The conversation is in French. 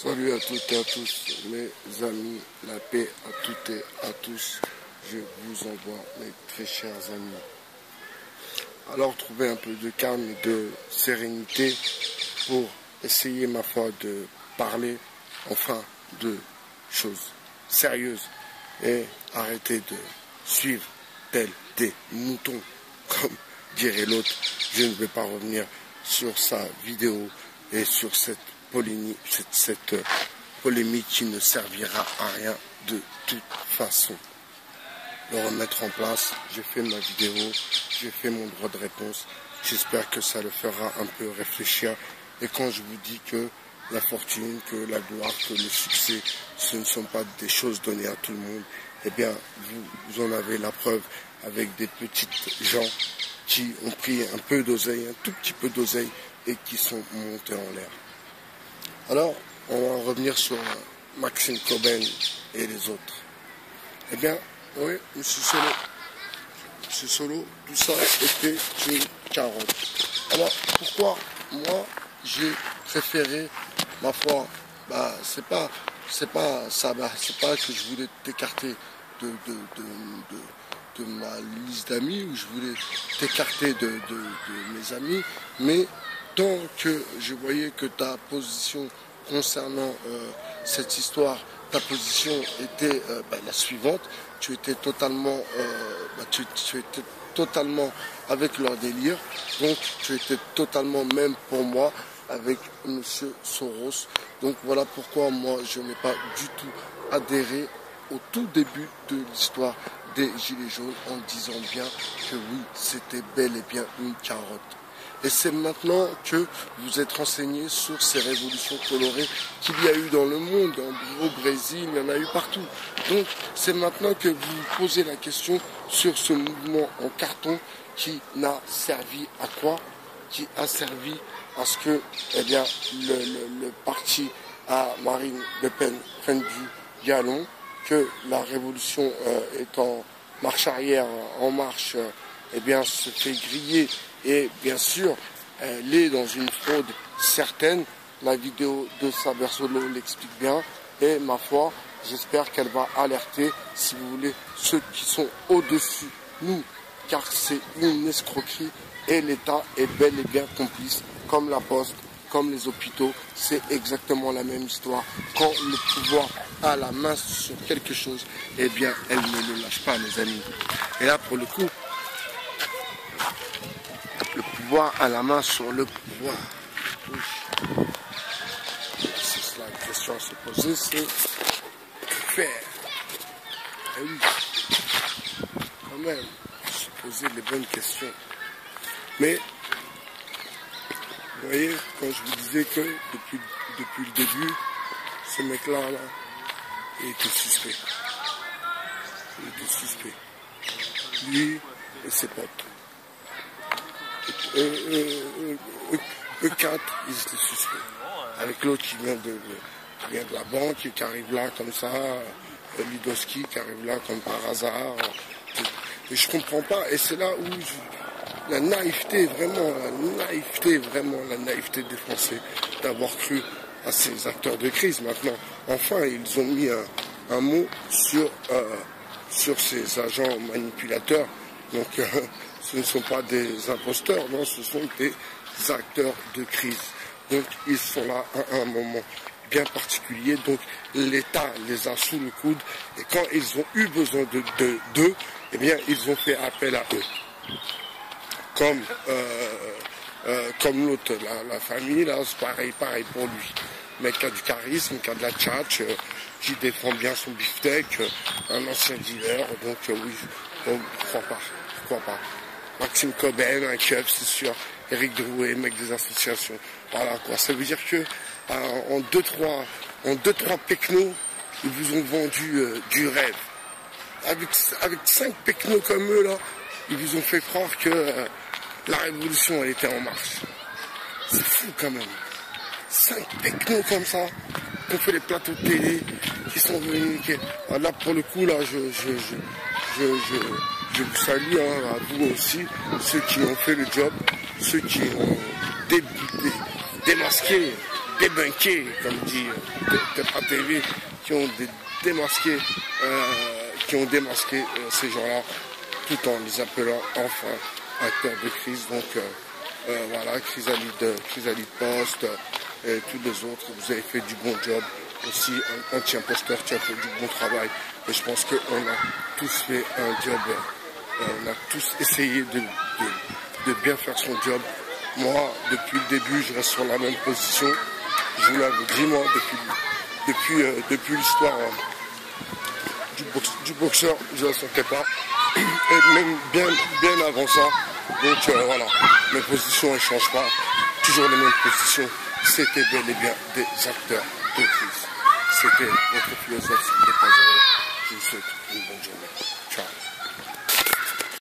Salut à toutes et à tous, mes amis, la paix à toutes et à tous. Je vous envoie mes très chers amis. Alors trouvez un peu de calme et de sérénité pour essayer, ma foi, de parler enfin de choses sérieuses et arrêter de suivre tels des moutons, comme dirait l'autre. Je ne vais pas revenir sur sa vidéo et sur cette polémique qui ne servira à rien de toute façon. Le remettre en place, j'ai fait ma vidéo, j'ai fait mon droit de réponse. J'espère que ça le fera un peu réfléchir. Et quand je vous dis que la fortune, que la gloire, que le succès, ce ne sont pas des choses données à tout le monde, eh bien, vous en avez la preuve avec des petites gens qui ont pris un peu d'oseille, un tout petit peu d'oseille, et qui sont montés en l'air. Alors, on va revenir sur Maxime Coben et les autres. Eh bien, oui, Monsieur Solo, tout ça était une carotte. Alors, pourquoi moi, j'ai préféré, ma foi, c'est pas que je voulais t'écarter de ma liste d'amis, ou je voulais t'écarter de mes amis, mais tant que je voyais que ta position concernant cette histoire, ta position était la suivante, tu étais totalement, tu étais totalement avec leur délire, donc tu étais totalement même pour moi avec Monsieur Soros. Donc voilà pourquoi moi je n'ai pas du tout adhéré au tout début de l'histoire des Gilets jaunes en disant bien que oui, c'était bel et bien une carotte. Et c'est maintenant que vous êtes renseigné sur ces révolutions colorées qu'il y a eu dans le monde, au Brésil, il y en a eu partout. Donc c'est maintenant que vous vous posez la question sur ce mouvement en carton qui n'a servi à quoi? Qui a servi à ce que le parti à Marine Le Pen prenne du galon, que la révolution est en marche arrière, en marche, se fait griller. Et bien sûr, elle est dans une fraude certaine. La vidéo de Saber Solo l'explique bien. Et ma foi, j'espère qu'elle va alerter, si vous voulez, ceux qui sont au-dessus nous. Car c'est une escroquerie et l'État est bel et bien complice. Comme la Poste, comme les hôpitaux, c'est exactement la même histoire. Quand le pouvoir a la main sur quelque chose, eh bien, elle ne le lâche pas, mes amis. Et là, pour le coup, le pouvoir a la main sur le pouvoir. Oui. C'est cela la question à se poser, c'est que faire. Et oui, quand même, se poser les bonnes questions. Mais, vous voyez, quand je vous disais que depuis le début, ce mec-là, il était suspect. Il était suspect. Lui et ses potes. E4, ils étaient suspects. Avec l'autre qui vient de la banque, qui arrive là comme ça, Lidowski qui arrive là comme par hasard. Et je comprends pas. Et c'est là où la naïveté des Français d'avoir cru à ces acteurs de crise. Maintenant, enfin, ils ont mis un mot sur ces agents manipulateurs. Donc, ce ne sont pas des imposteurs, non, ce sont des acteurs de crise. Donc, ils sont là à un moment bien particulier. Donc, l'État les a sous le coude. Et quand ils ont eu besoin d'eux, eh bien, ils ont fait appel à eux. Comme l'autre, la famille, là, c'est pareil pour lui. Mais qui a du charisme, qui a de la tchatch, qui défend bien son beefsteak, un ancien dealer. Donc, oui, pourquoi pas. Maxime Coben, un keuf, c'est sûr. Éric Drouet, mec des associations. Voilà quoi. Ça veut dire que en 2-3 pecnos, ils vous ont vendu du rêve. Avec 5 pecnos comme eux là, ils vous ont fait croire que la révolution elle était en marche. C'est fou quand même. 5 pecnos comme ça, qui ont fait les plateaux de télé, qui sont venus. Là pour le coup là, je vous salue, à vous aussi, ceux qui ont fait le job, ceux qui ont démasqué débunké, comme dit Tepa TV, qui ont démasqué ces gens-là, tout en les appelant enfin acteurs de crise. Donc voilà, Chrysalide Post et tous les autres, vous avez fait du bon job. Aussi, anti-imposteur, tu as fait du bon travail. Et je pense qu'on a tous fait un job, on a tous essayé de bien faire son job. Moi, depuis le début, je reste sur la même position. Je vous l'avais dit, moi, depuis l'histoire du boxeur, je ne la sentais pas. Et même bien avant ça. Donc voilà, mes positions ne changent pas. Toujours les mêmes positions. C'était bel et bien des acteurs de crise. C'était votre philosophe. Je vous souhaite